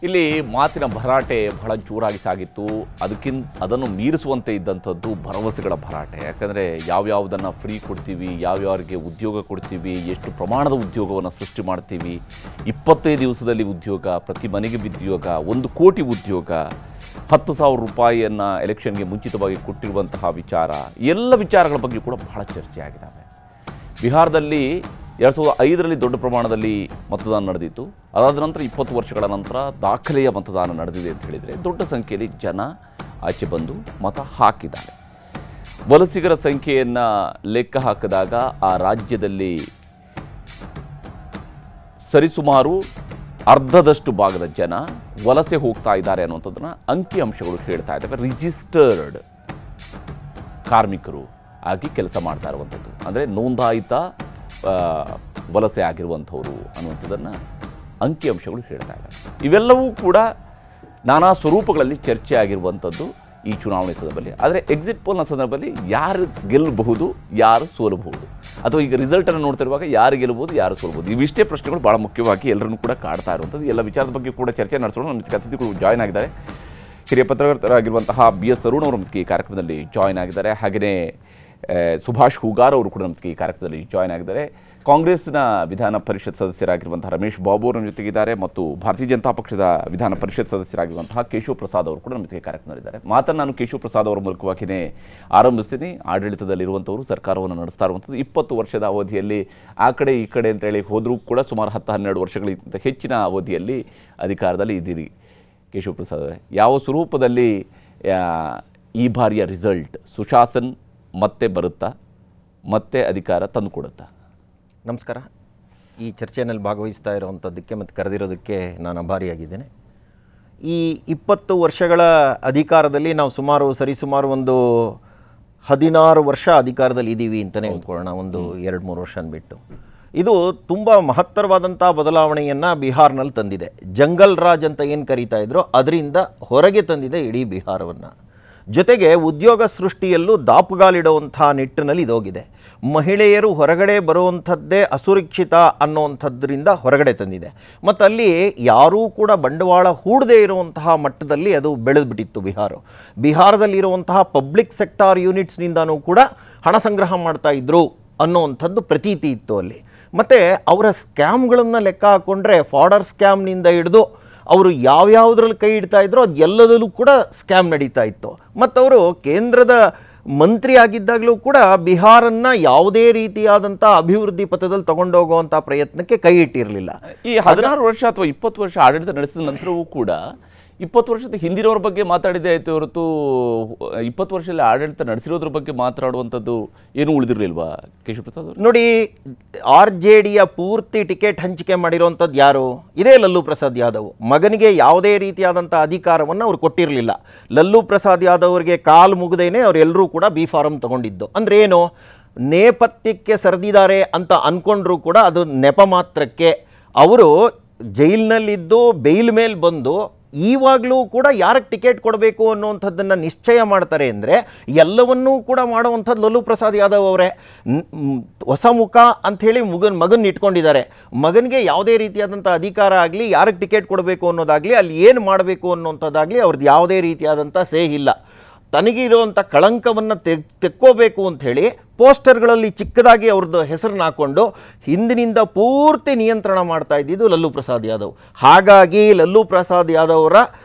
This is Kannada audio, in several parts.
ಇಲ್ಲಿ ಮಾತಿನ ಭರಾಟೆ ಬಹಳ ಜೋರಾಗಿ ಸಾಗಿತ್ತು. ಅದನ್ನು ಮೀರಿಸುವಂತೆ ಇದ್ದಂಥದ್ದು ಭರವಸೆಗಳ ಭರಾಟೆ. ಯಾಕಂದರೆ ಯಾವ್ಯಾವುದನ್ನು ಫ್ರೀ ಕೊಡ್ತೀವಿ, ಯಾವ್ಯಾವ್ರಿಗೆ ಉದ್ಯೋಗ ಕೊಡ್ತೀವಿ, ಎಷ್ಟು ಪ್ರಮಾಣದ ಉದ್ಯೋಗವನ್ನು ಸೃಷ್ಟಿ ಮಾಡ್ತೀವಿ, 25 ದಿವಸದಲ್ಲಿ ಉದ್ಯೋಗ, ಪ್ರತಿ ಮನೆಗೆ ಉದ್ಯೋಗ, 1 ಕೋಟಿ ಉದ್ಯೋಗ, 10,000 ರೂಪಾಯಿಯನ್ನು ಎಲೆಕ್ಷನ್ಗೆ ಮುಂಚಿತವಾಗಿ ಕೊಟ್ಟಿರುವಂತಹ ವಿಚಾರ, ಎಲ್ಲ ವಿಚಾರಗಳ ಬಗ್ಗೆ ಕೂಡ ಬಹಳ ಚರ್ಚೆ ಆಗಿದ್ದಾವೆ. ಬಿಹಾರದಲ್ಲಿ 2005ರಲ್ಲಿ ದೊಡ್ಡ ಪ್ರಮಾಣದಲ್ಲಿ ಮತದಾನ ನಡೆದಿತ್ತು. ಅದಾದ ನಂತರ 20 ವರ್ಷಗಳ ನಂತರ ದಾಖಲೆಯ ಮತದಾನ ನಡೆದಿದೆ ಅಂತ ಹೇಳಿದರೆ ದೊಡ್ಡ ಸಂಖ್ಯೆಯಲ್ಲಿ ಜನ ಆಚೆ ಬಂದು ಮತ ಹಾಕಿದ್ದಾರೆ. ವಲಸಿಗರ ಸಂಖ್ಯೆಯನ್ನು ಲೆಕ್ಕ ಹಾಕಿದಾಗ ಆ ರಾಜ್ಯದಲ್ಲಿ ಸರಿಸುಮಾರು ಅರ್ಧದಷ್ಟು ಭಾಗದ ಜನ ವಲಸೆ ಹೋಗ್ತಾ ಇದ್ದಾರೆ ಅನ್ನುವಂಥದ್ದನ್ನು ಅಂಕಿಅಂಶಗಳು ಹೇಳ್ತಾ ಇದ್ದಾವೆ. ರಿಜಿಸ್ಟರ್ಡ್ ಕಾರ್ಮಿಕರು ಆಗಿ ಕೆಲಸ ಮಾಡ್ತಾ ಇರುವಂಥದ್ದು, ಅಂದರೆ ನೋಂದಾಯಿತ ವಲಸೆ ಆಗಿರುವಂಥವರು ಅನ್ನುವಂಥದ್ದನ್ನು ಅಂಕಿಅಂಶಗಳು ಹೇಳ್ತಾ ಇದ್ದಾರೆ. ಇವೆಲ್ಲವೂ ಕೂಡ ನಾನಾ ಸ್ವರೂಪಗಳಲ್ಲಿ ಚರ್ಚೆ ಆಗಿರುವಂಥದ್ದು ಈ ಚುನಾವಣೆ ಸಂದರ್ಭದಲ್ಲಿ. ಆದರೆ ಎಕ್ಸಿಟ್ ಪೋಲ್ನ ಸಂದರ್ಭದಲ್ಲಿ ಯಾರು ಗೆಲ್ಲಬಹುದು, ಯಾರು ಸೋಲಬಹುದು, ಅಥವಾ ಈಗ ರಿಸಲ್ಟನ್ನು ನೋಡ್ತಿರುವಾಗ ಯಾರು ಗೆಲ್ಲಬಹುದು, ಯಾರು ಸೋಲಬಹುದು, ಇವಿಷ್ಟೇ ಪ್ರಶ್ನೆಗಳು ಭಾಳ ಮುಖ್ಯವಾಗಿ ಎಲ್ಲರನ್ನೂ ಕೂಡ ಕಾಡ್ತಾ ಇರುವಂಥದ್ದು. ಎಲ್ಲ ವಿಚಾರದ ಬಗ್ಗೆ ಕೂಡ ಚರ್ಚೆ ನಡೆಸೋಣ. ನಮ್ಮ ಅತಿಥಿಗಳು ಜಾಯ್ನ್ ಆಗಿದ್ದಾರೆ. ಹಿರಿಯ ಪತ್ರಕರ್ತರಾಗಿರುವಂತಹ BS ಅರುಣ್ ಅವರು ನಮಗೆ ಈ ಕಾರ್ಯಕ್ರಮದಲ್ಲಿ ಜಾಯ್ನ್ ಆಗಿದ್ದಾರೆ. ಹಾಗೆಯೇ ಸುಭಾಷ್ ಹೂಗಾರ್ ಅವರು ಕೂಡ ನಮಗೆ ಈ ಕಾರ್ಯಕ್ರಮದಲ್ಲಿ ಜಾಯ್ನ್ ಆಗಿದ್ದಾರೆ. ಕಾಂಗ್ರೆಸ್ನ ವಿಧಾನ ಪರಿಷತ್ ಸದಸ್ಯರಾಗಿರುವಂತಹ ರಮೇಶ್ ಬಾಬು ಅವರ ಜೊತೆಗಿದ್ದಾರೆ ಮತ್ತು ಭಾರತೀಯ ಜನತಾ ಪಕ್ಷದ ವಿಧಾನ ಪರಿಷತ್ ಸದಸ್ಯರಾಗಿರುವಂತಹ ಕೇಶವ್ ಪ್ರಸಾದ್ ಅವರು ಕೂಡ ನಮಗೆ ಕಾರ್ಯಕ್ರಮದಲ್ಲಿದ್ದಾರೆ. ಮಾತನ್ನು ನಾನು ಕೇಶವ್ ಪ್ರಸಾದ್ ಅವರ ಮೂಲಕವಾಗಿಯೇ ಆರಂಭಿಸ್ತೀನಿ. ಆಡಳಿತದಲ್ಲಿರುವಂಥವರು, ಸರ್ಕಾರವನ್ನು ನಡೆಸ್ತಾ ಇರುವಂಥದ್ದು 20 ವರ್ಷದ ಅವಧಿಯಲ್ಲಿ ಆ ಕಡೆ ಈ ಕಡೆ ಅಂತೇಳಿ ಹೋದರೂ ಕೂಡ ಸುಮಾರು 10-12 ವರ್ಷಗಳಿಗಿಂತ ಹೆಚ್ಚಿನ ಅವಧಿಯಲ್ಲಿ ಅಧಿಕಾರದಲ್ಲಿ ಇದ್ದೀರಿ. ಕೇಶವ್ ಪ್ರಸಾದ್ ಅವರೇ, ಯಾವ ಸ್ವರೂಪದಲ್ಲಿ ಈ ಬಾರಿಯ ರಿಸಲ್ಟ್, ಸುಶಾಸನ್ ಮತ್ತೆ ಬರುತ್ತಾ, ಮತ್ತೆ ಅಧಿಕಾರ ತಂದುಕೊಡುತ್ತಾ? ನಮಸ್ಕಾರ. ಈ ಚರ್ಚೆಯಲ್ಲಿ ಭಾಗವಹಿಸ್ತಾ ಇರುವಂಥದ್ದಕ್ಕೆ ಮತ್ತು ಕರೆದಿರೋದಕ್ಕೆ ನಾನು ಆಭಾರಿಯಾಗಿದ್ದೇನೆ. ಈ 20 ವರ್ಷಗಳ ಅಧಿಕಾರದಲ್ಲಿ ನಾವು ಸರಿಸುಮಾರು ಒಂದು 16 ವರ್ಷ ಅಧಿಕಾರದಲ್ಲಿ ಇದ್ದೀವಿ ಅಂತಲೇ ಅಂದ್ಕೊಳ್ಳೋಣ, ಒಂದು 2-3 ವರ್ಷ ಅಂದ್ಬಿಟ್ಟು. ಇದು ತುಂಬ ಮಹತ್ತರವಾದಂಥ ಬದಲಾವಣೆಯನ್ನು ಬಿಹಾರ್ನಲ್ಲಿ ತಂದಿದೆ. ಜಂಗಲ್ ರಾಜ್ ಅಂತ ಏನು ಕರೀತಾ ಇದ್ರು ಅದರಿಂದ ಹೊರಗೆ ತಂದಿದೆ ಇಡೀ ಬಿಹಾರವನ್ನು. ಜೊತೆಗೆ ಉದ್ಯೋಗ ಸೃಷ್ಟಿಯಲ್ಲೂ ದಾಪುಗಾಲಿಡುವಂಥ ನಿಟ್ಟಿನಲ್ಲಿ ಇದೋಗಿದೆ. ಮಹಿಳೆಯರು ಹೊರಗಡೆ ಬರುವಂಥದ್ದೇ ಅಸುರಕ್ಷಿತ ಅನ್ನುವಂಥದ್ರಿಂದ ಹೊರಗಡೆ ತಂದಿದೆ. ಮತ್ತು ಅಲ್ಲಿ ಯಾರೂ ಕೂಡ ಬಂಡವಾಳ ಹೂಡದೇ ಇರುವಂತಹ ಮಟ್ಟದಲ್ಲಿ ಅದು ಬೆಳೆದುಬಿಟ್ಟಿತ್ತು ಬಿಹಾರದಲ್ಲಿರುವಂತಹ ಪಬ್ಲಿಕ್ ಸೆಕ್ಟಾರ್ ಯೂನಿಟ್ಸ್ನಿಂದನೂ ಕೂಡ ಹಣ ಸಂಗ್ರಹ ಮಾಡ್ತಾ ಇದ್ರು ಅನ್ನುವಂಥದ್ದು ಪ್ರತೀತಿ ಇತ್ತು ಅಲ್ಲಿ. ಮತ್ತು ಅವರ ಸ್ಕ್ಯಾಮ್ಗಳನ್ನು ಲೆಕ್ಕ ಹಾಕ್ಕೊಂಡ್ರೆ ಫಾಡರ್ ಸ್ಕ್ಯಾಮ್ನಿಂದ ಹಿಡಿದು ಅವರು ಯಾವ್ಯಾವುದ್ರಲ್ಲಿ ಕೈ ಇಡ್ತಾ ಇದ್ರೋ ಅದು ಎಲ್ಲದಲ್ಲೂ ಕೂಡ ಸ್ಕ್ಯಾಮ್ ನಡೀತಾ ಇತ್ತು. ಮತ್ತು ಅವರು ಕೇಂದ್ರದ ಮಂತ್ರಿ ಆಗಿದ್ದಾಗಲೂ ಕೂಡ ಬಿಹಾರನ್ನ ಯಾವುದೇ ರೀತಿಯಾದಂಥ ಅಭಿವೃದ್ಧಿ ಪಥದಲ್ಲಿ ತಗೊಂಡೋಗುವಂಥ ಪ್ರಯತ್ನಕ್ಕೆ ಕೈ ಇಟ್ಟಿರಲಿಲ್ಲ. ಈ 16 ವರ್ಷ ಅಥವಾ 20 ವರ್ಷ ಆಡಳಿತ ನಡೆಸಿದ ನಂತರವೂ ಕೂಡ 20 ವರ್ಷದ ಹಿಂದಿನವ್ರ ಬಗ್ಗೆ ಮಾತಾಡಿದೆ ಆಯಿತು ಹೊರತು 20 ವರ್ಷದಲ್ಲಿ ಆಡಳಿತ ನಡೆಸಿರೋದ್ರ ಬಗ್ಗೆ ಮಾತಾಡುವಂಥದ್ದು ಏನೂ ಉಳಿದಿರಲಿಲ್ವಾ ಕೇಶವ್ ಪ್ರಸಾದ್ ಅವರು? ನೋಡಿ, RJDಯ ಪೂರ್ತಿ ಟಿಕೆಟ್ ಹಂಚಿಕೆ ಮಾಡಿರುವಂಥದ್ದು ಯಾರು? ಇದೇ ಲಲ್ಲೂ ಪ್ರಸಾದ್ ಯಾದವ್. ಮಗನಿಗೆ ಯಾವುದೇ ರೀತಿಯಾದಂಥ ಅಧಿಕಾರವನ್ನು ಅವ್ರು ಕೊಟ್ಟಿರಲಿಲ್ಲ. ಲಲ್ಲೂ ಪ್ರಸಾದ್ ಯಾದವ್ ಅವರಿಗೆ ಕಾಲು ಮುಗಿದೇನೆ ಅವರೆಲ್ಲರೂ ಕೂಡ B ಫಾರಂ ತಗೊಂಡಿದ್ದು. ಅಂದರೆ ಏನು, ನೇಪಥ್ಯಕ್ಕೆ ಸರಿದಿದ್ದಾರೆ ಅಂತ ಅಂದ್ಕೊಂಡ್ರೂ ಕೂಡ ಅದು ನೆಪ ಮಾತ್ರಕ್ಕೆ. ಅವರು ಜೈಲಿನಲ್ಲಿದ್ದು ಬೇಲ್ ಮೇಲೆ ಬಂದು ಈವಾಗಲೂ ಕೂಡ ಯಾರಿಗೆ ಟಿಕೆಟ್ ಕೊಡಬೇಕು ಅನ್ನುವಂಥದ್ದನ್ನು ನಿಶ್ಚಯ ಮಾಡ್ತಾರೆ ಅಂದರೆ ಎಲ್ಲವನ್ನೂ ಕೂಡ ಮಾಡುವಂಥದ್ದು ಲಲ್ಲೂ ಪ್ರಸಾದ್ ಯಾದವ್ ಅವರೇ. ಹೊಸ ಮುಖ ಅಂಥೇಳಿ ಮಗನ ಇಟ್ಕೊಂಡಿದ್ದಾರೆ. ಮಗನಿಗೆ ಯಾವುದೇ ರೀತಿಯಾದಂಥ ಅಧಿಕಾರ ಆಗಲಿ, ಯಾರಿಗೆ ಟಿಕೆಟ್ ಕೊಡಬೇಕು ಅನ್ನೋದಾಗಲಿ, ಅಲ್ಲಿ ಏನು ಮಾಡಬೇಕು ಅನ್ನೋಂಥದ್ದಾಗಲಿ ಅವ್ರದ್ದು ಯಾವುದೇ ರೀತಿಯಾದಂಥ ಸೇಹಿಲ್ಲ. ತನಗಿರುವಂಥ ಕಳಂಕವನ್ನು ತೆಕ್ಕೋಬೇಕು ಅಂಥೇಳಿ ಪೋಸ್ಟರ್ಗಳಲ್ಲಿ ಚಿಕ್ಕದಾಗಿ ಅವ್ರದ್ದು ಹೆಸರನ್ನ ಹಾಕ್ಕೊಂಡು ಹಿಂದಿನಿಂದ ಪೂರ್ತಿ ನಿಯಂತ್ರಣ ಮಾಡ್ತಾ ಇದ್ದಿದ್ದು ಲಲ್ಲೂ ಪ್ರಸಾದ್ ಯಾದವ್. ಹಾಗಾಗಿ ಲಲ್ಲೂ ಪ್ರಸಾದ್ ಯಾದವ್ ಅವರ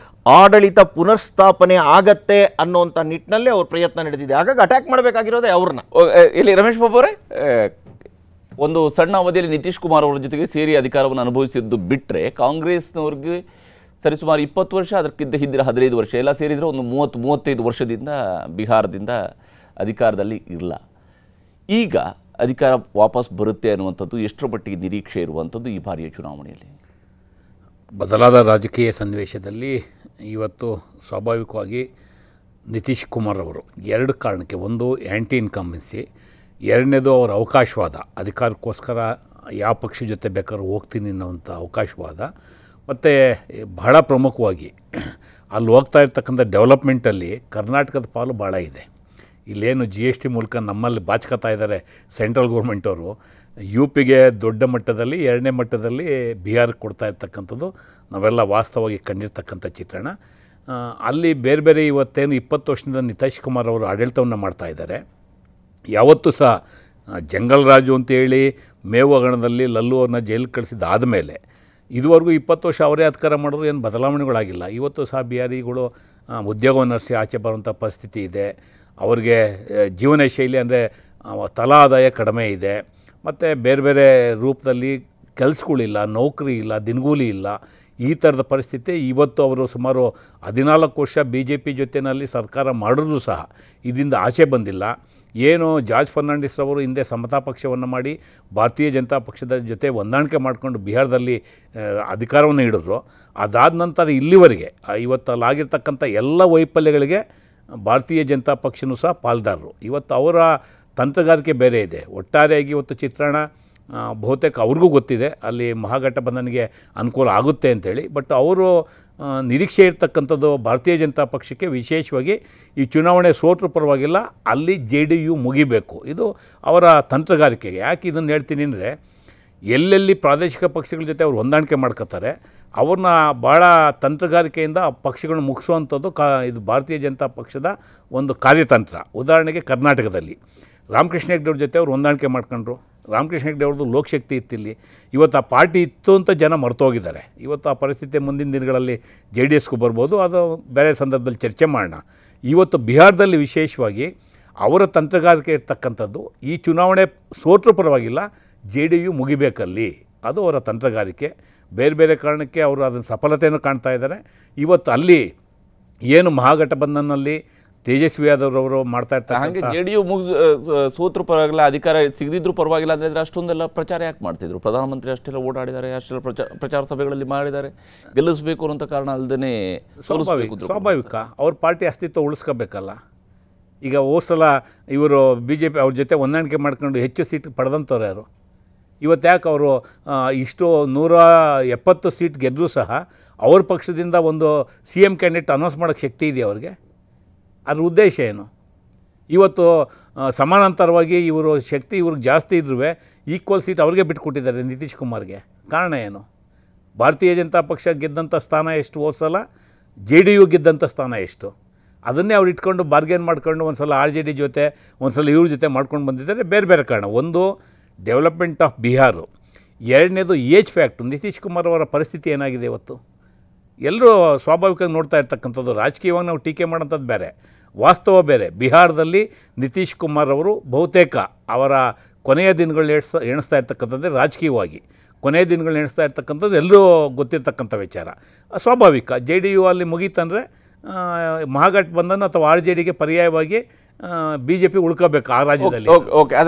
ಆಡಳಿತ ಪುನರ್ಸ್ಥಾಪನೆ ಆಗತ್ತೆ ಅನ್ನೋಂಥ ನಿಟ್ಟಿನಲ್ಲಿ ಅವ್ರ ಪ್ರಯತ್ನ ನಡೆದಿದೆ. ಹಾಗಾಗಿ ಅಟ್ಯಾಕ್ ಮಾಡಬೇಕಾಗಿರೋದೇ ಅವ್ರನ್ನ. ಇಲ್ಲಿ ರಮೇಶ್ ಬಾಬು ಅವರೇ, ಒಂದು ಸಣ್ಣ ಅವಧಿಯಲ್ಲಿ ನಿತೀಶ್ ಕುಮಾರ್ ಅವರ ಜೊತೆಗೆ ಸೇರಿ ಅಧಿಕಾರವನ್ನು ಅನುಭವಿಸಿದ್ದು ಬಿಟ್ಟರೆ ಕಾಂಗ್ರೆಸ್ನವ್ರಿಗೆ ಸರಿಸುಮಾರು 20 ವರ್ಷ, ಅದಕ್ಕಿಂತ ಹಿಂದಿನ 15 ವರ್ಷ ಎಲ್ಲ ಸೇರಿದರೆ ಒಂದು 30-35 ವರ್ಷದಿಂದ ಬಿಹಾರದಿಂದ ಅಧಿಕಾರದಲ್ಲಿ ಇಲ್ಲ. ಈಗ ಅಧಿಕಾರ ವಾಪಸ್ ಬರುತ್ತೆ ಅನ್ನುವಂಥದ್ದು ಎಷ್ಟರ ಮಟ್ಟಿಗೆ ನಿರೀಕ್ಷೆ ಇರುವಂಥದ್ದು ಈ ಬಾರಿಯ ಚುನಾವಣೆಯಲ್ಲಿ? ಬದಲಾದ ರಾಜಕೀಯ ಸನ್ನಿವೇಶದಲ್ಲಿ ಇವತ್ತು ಸ್ವಾಭಾವಿಕವಾಗಿ ನಿತೀಶ್ ಕುಮಾರ್ ಅವರು 2 ಕಾರಣಕ್ಕೆ, ಒಂದು ಆ್ಯಂಟಿ ಇನ್ಕಂಬೆನ್ಸಿ, ಎರಡನೇದು ಅವರ ಅವಕಾಶವಾದ, ಅಧಿಕಾರಕ್ಕೋಸ್ಕರ ಯಾವ ಪಕ್ಷ ಜೊತೆ ಬೇಕಾದ್ರೂ ಹೋಗ್ತೀನಿ ಅನ್ನೋವಂಥ ಅವಕಾಶವಾದ, ಮತ್ತು ಬಹಳ ಪ್ರಮುಖವಾಗಿ ಅಲ್ಲಿ ಹೋಗ್ತಾ ಇರ್ತಕ್ಕಂಥ ಡೆವಲಪ್ಮೆಂಟಲ್ಲಿ ಕರ್ನಾಟಕದ ಪಾಲು ಭಾಳ ಇದೆ. ಇಲ್ಲೇನು GST ಮೂಲಕ ನಮ್ಮಲ್ಲಿ ಬಾಚ್ಕೊತಾ ಇದ್ದಾರೆ ಸೆಂಟ್ರಲ್ ಗೌರ್ಮೆಂಟವರು, ಯು ಪಿಗೆ ದೊಡ್ಡ ಮಟ್ಟದಲ್ಲಿ, ಎರಡನೇ ಮಟ್ಟದಲ್ಲಿ ಬಿಹಾರಕ್ಕೆ ಕೊಡ್ತಾ ಇರ್ತಕ್ಕಂಥದ್ದು ನಾವೆಲ್ಲ ವಾಸ್ತವವಾಗಿ ಕಂಡಿರ್ತಕ್ಕಂಥ ಚಿತ್ರಣ. ಅಲ್ಲಿ ಬೇರೆ ಬೇರೆ ಇವತ್ತೇನು 20 ವರ್ಷದಿಂದ ನಿತೀಶ್ ಕುಮಾರ್ ಅವರು ಆಡಳಿತವನ್ನು ಮಾಡ್ತಾ ಇದ್ದಾರೆ. ಯಾವತ್ತೂ ಸಹ ಜಂಗಲ್ ರಾಜು ಅಂತೇಳಿ ಮೇವು ಹಗರಣದಲ್ಲಿ ಲಲ್ಲು ಅವ್ರನ್ನ ಜೈಲಿಗೆ ಕಳಿಸಿದ್ದಾದ ಮೇಲೆ ಇದುವರೆಗೂ 20 ವರ್ಷ ಅವರೇ ಅಧಿಕಾರ ಮಾಡಿದ್ರು ಏನು ಬದಲಾವಣೆಗಳಾಗಿಲ್ಲ. ಇವತ್ತು ಸಹ ಬಿಹಾರಿಗಳು ಉದ್ಯೋಗವನ್ನು ನಡೆಸಿ ಆಚೆ ಬರುವಂಥ ಪರಿಸ್ಥಿತಿ ಇದೆ. ಅವ್ರಿಗೆ ಜೀವನ ಶೈಲಿ ಅಂದರೆ ತಲಾ ಆದಾಯ ಕಡಿಮೆ ಇದೆ, ಮತ್ತು ಬೇರೆ ಬೇರೆ ರೂಪದಲ್ಲಿ ಕೆಲಸಗಳಿಲ್ಲ, ನೌಕರಿ ಇಲ್ಲ, ದಿನಗೂಲಿ ಇಲ್ಲ. ಈ ಥರದ ಪರಿಸ್ಥಿತಿ ಇವತ್ತು ಅವರು ಸುಮಾರು 14 ವರ್ಷ ಬಿ ಜೆ ಪಿ ಜೊತೆಯಲ್ಲಿ ಸರ್ಕಾರ ಮಾಡಿದ್ರು ಸಹ ಇದರಿಂದ ಆಚೆ ಬಂದಿಲ್ಲ. ಏನು ಜಾರ್ಜ್ ಫರ್ನಾಂಡಿಸ್ ಅವರು ಹಿಂದೆ ಸಮತಾ ಪಕ್ಷವನ್ನು ಮಾಡಿ ಭಾರತೀಯ ಜನತಾ ಪಕ್ಷದ ಜೊತೆ ಹೊಂದಾಣಿಕೆ ಮಾಡಿಕೊಂಡು ಬಿಹಾರದಲ್ಲಿ ಅಧಿಕಾರವನ್ನು ಹಿಡಿದ್ರು. ಅದಾದ ನಂತರ ಇಲ್ಲಿವರೆಗೆ ಇವತ್ತಲ್ಲಾಗಿರ್ತಕ್ಕಂಥ ಎಲ್ಲ ವೈಫಲ್ಯಗಳಿಗೆ ಭಾರತೀಯ ಜನತಾ ಪಕ್ಷನೂ ಸಹ ಪಾಲ್ದಾರರು. ಇವತ್ತು ಅವರ ತಂತ್ರಗಾರಿಕೆ ಬೇರೆ ಇದೆ. ಒಟ್ಟಾರೆಯಾಗಿ ಇವತ್ತು ಚಿತ್ರಣ ಬಹುತೇಕ ಅವ್ರಿಗೂ ಗೊತ್ತಿದೆ ಅಲ್ಲಿ ಮಹಾಗಠಬಂಧನ್ಗೆ ಅನುಕೂಲ ಆಗುತ್ತೆ ಅಂಥೇಳಿ. ಬಟ್ ಅವರು ನಿರೀಕ್ಷೆ ಇರ್ತಕ್ಕಂಥದ್ದು ಭಾರತೀಯ ಜನತಾ ಪಕ್ಷಕ್ಕೆ ವಿಶೇಷವಾಗಿ ಈ ಚುನಾವಣೆ ಸೋತರೂ ಪರವಾಗಿಲ್ಲ, ಅಲ್ಲಿ JDU ಮುಗಿಬೇಕು. ಇದು ಅವರ ತಂತ್ರಗಾರಿಕೆಗೆ. ಯಾಕೆ ಇದನ್ನು ಹೇಳ್ತೀನಿ ಅಂದರೆ, ಎಲ್ಲೆಲ್ಲಿ ಪ್ರಾದೇಶಿಕ ಪಕ್ಷಗಳ ಜೊತೆ ಅವ್ರು ಹೊಂದಾಣಿಕೆ ಮಾಡ್ಕೋತಾರೆ ಅವ್ರನ್ನ ಭಾಳ ತಂತ್ರಗಾರಿಕೆಯಿಂದ ಪಕ್ಷಗಳನ್ನ ಮುಗಿಸುವಂಥದ್ದು ಇದು ಭಾರತೀಯ ಜನತಾ ಪಕ್ಷದ ಒಂದು ಕಾರ್ಯತಂತ್ರ. ಉದಾಹರಣೆಗೆ ಕರ್ನಾಟಕದಲ್ಲಿ ರಾಮಕೃಷ್ಣ ಹೆಗ್ಡೆ ಅವ್ರ ಜೊತೆ ಅವ್ರು ಹೊಂದಾಣಿಕೆ ಮಾಡ್ಕೊಂಡ್ರು. ರಾಮಕೃಷ್ಣ ಹೆಗ್ಡೆ ಅವ್ರದ್ದು ಲೋಕಶಕ್ತಿ ಇತ್ತಿಲ್ಲಿ. ಇವತ್ತು ಆ ಪಾರ್ಟಿ ಇತ್ತು ಅಂತ ಜನ ಮರ್ತೋಗಿದ್ದಾರೆ. ಇವತ್ತು ಆ ಪರಿಸ್ಥಿತಿ ಮುಂದಿನ ದಿನಗಳಲ್ಲಿ JDSಗೂ ಬರ್ಬೋದು, ಅದು ಬೇರೆ ಸಂದರ್ಭದಲ್ಲಿ ಚರ್ಚೆ ಮಾಡೋಣ. ಇವತ್ತು ಬಿಹಾರದಲ್ಲಿ ವಿಶೇಷವಾಗಿ ಅವರ ತಂತ್ರಗಾರಿಕೆ ಇರ್ತಕ್ಕಂಥದ್ದು ಈ ಚುನಾವಣೆ ಸೋತರೂ ಪರವಾಗಿಲ್ಲ, JDU ಮುಗಿಬೇಕಲ್ಲಿ. ಅದು ಅವರ ತಂತ್ರಗಾರಿಕೆ. ಬೇರೆ ಬೇರೆ ಕಾರಣಕ್ಕೆ ಅವರು ಅದನ್ನು ಸಫಲತೆಯನ್ನು ಕಾಣ್ತಾ ಇದ್ದಾರೆ. ಇವತ್ತು ಅಲ್ಲಿ ಏನು ಮಹಾಗಠಬಂಧನ್ನಲ್ಲಿ ತೇಜಸ್ವಿ ಯಾದವ್ರವರು ಮಾಡ್ತಾ ಇರ್ತಾರೆ. ಹಾಗೆ JDU ಸೋತ್ರ ಪರವಾಗಿಲ್ಲ, ಅಧಿಕಾರ ಸಿಗದಿದ್ರು ಪರವಾಗಿಲ್ಲ ಅಂದರೆ ಅಷ್ಟೊಂದೆಲ್ಲ ಪ್ರಚಾರ ಯಾಕೆ ಮಾಡ್ತಿದ್ರು? ಪ್ರಧಾನಮಂತ್ರಿ ಅಷ್ಟೆಲ್ಲ ಓಡಾಡಿದ್ದಾರೆ, ಅಷ್ಟೆಲ್ಲ ಪ್ರಚಾರ ಸಭೆಗಳಲ್ಲಿ ಮಾಡಿದ್ದಾರೆ. ಗೆಲ್ಲಿಸಬೇಕು ಅನ್ನೋಂಥ ಕಾರಣ ಅಲ್ಲದೇ ಸ್ವಾಭಾವಿಕ ಅವ್ರ ಪಾರ್ಟಿ ಅಸ್ತಿತ್ವ ಉಳಿಸ್ಕೋಬೇಕಲ್ಲ. ಈಗ ಸಲ ಇವರು BJP ಅವ್ರ ಜೊತೆ ಹೊಂದಾಣಿಕೆ ಮಾಡ್ಕೊಂಡು ಹೆಚ್ಚು ಸೀಟ್ ಪಡೆದಂಥವ್ರು ಯಾರು? ಇವತ್ತು ಯಾಕೆ ಅವರು ಇಷ್ಟು 170 ಸೀಟ್ ಗೆದ್ದರೂ ಸಹ ಅವ್ರ ಪಕ್ಷದಿಂದ ಒಂದು CM ಕ್ಯಾಂಡಿಡೇಟ್ ಅನೌನ್ಸ್ ಮಾಡೋಕ್ಕೆ ಶಕ್ತಿ ಇದೆಯಾ ಅವ್ರಿಗೆ? ಅದ್ರ ಉದ್ದೇಶ ಏನು? ಇವತ್ತು ಸಮಾನಾಂತರವಾಗಿ ಇವರು ಶಕ್ತಿ ಇವ್ರಿಗೆ ಜಾಸ್ತಿ ಇದ್ರೂ ಈಕ್ವಲ್ ಸೀಟ್ ಅವ್ರಿಗೆ ಬಿಟ್ಟುಕೊಟ್ಟಿದ್ದಾರೆ ನಿತೀಶ್ ಕುಮಾರ್ಗೆ. ಕಾರಣ ಏನು? ಭಾರತೀಯ ಜನತಾ ಪಕ್ಷ ಗೆದ್ದಂಥ ಸ್ಥಾನ ಎಷ್ಟು, ಸಲ JDU ಗೆದ್ದಂಥ ಸ್ಥಾನ ಎಷ್ಟು? ಅದನ್ನೇ ಅವ್ರು ಇಟ್ಕೊಂಡು ಬಾರ್ಗೇನ್ ಮಾಡ್ಕೊಂಡು ಒಂದು ಸಲ RJD ಜೊತೆ, ಒಂದು ಸಲ ಇವ್ರ ಜೊತೆ ಮಾಡ್ಕೊಂಡು ಬಂದಿದ್ದಾರೆ. ಬೇರೆ ಬೇರೆ ಕಾರಣ. ಒಂದು ಡೆವಲಪ್ಮೆಂಟ್ ಆಫ್ ಬಿಹಾರು, ಎರಡನೇದು ಏಜ್ ಫ್ಯಾಕ್ಟು. ನಿತೀಶ್ ಕುಮಾರ್ ಅವರ ಪರಿಸ್ಥಿತಿ ಏನಾಗಿದೆ ಇವತ್ತು? ಎಲ್ಲರೂ ಸ್ವಾಭಾವಿಕವಾಗಿ ನೋಡ್ತಾ ಇರ್ತಕ್ಕಂಥದ್ದು. ರಾಜಕೀಯವಾಗಿ ನಾವು ಟೀಕೆ ಮಾಡೋಂಥದ್ದು ಬೇರೆ, ವಾಸ್ತವ ಬೇರೆ. ಬಿಹಾರದಲ್ಲಿ ನಿತೀಶ್ ಕುಮಾರ್ ಅವರು ಬಹುತೇಕ ಅವರ ಕೊನೆಯ ದಿನಗಳನ್ನ ಎಣಿಸ್ತಾ ಇರ್ತಕ್ಕಂಥದ್ದೇ ರಾಜಕೀಯವಾಗಿ ಕೊನೆಯ ದಿನಗಳನ್ನ ಎಣಿಸ್ತಾ ಇರ್ತಕ್ಕಂಥದ್ದು ಎಲ್ಲರೂ ಗೊತ್ತಿರ್ತಕ್ಕಂಥ ವಿಚಾರ. ಸ್ವಾಭಾವಿಕ. JDU ಅಲ್ಲಿ ಮುಗೀತಂದರೆ ಮಹಾಗಠಬಂಧನ್ ಅಥವಾ RJDಗೆ ಪರ್ಯಾಯವಾಗಿ BJP ಉಳ್ಕೋಬೇಕು ಆ ರಾಜ್ಯದಲ್ಲಿ. ಓಕೆ, ಆದರೆ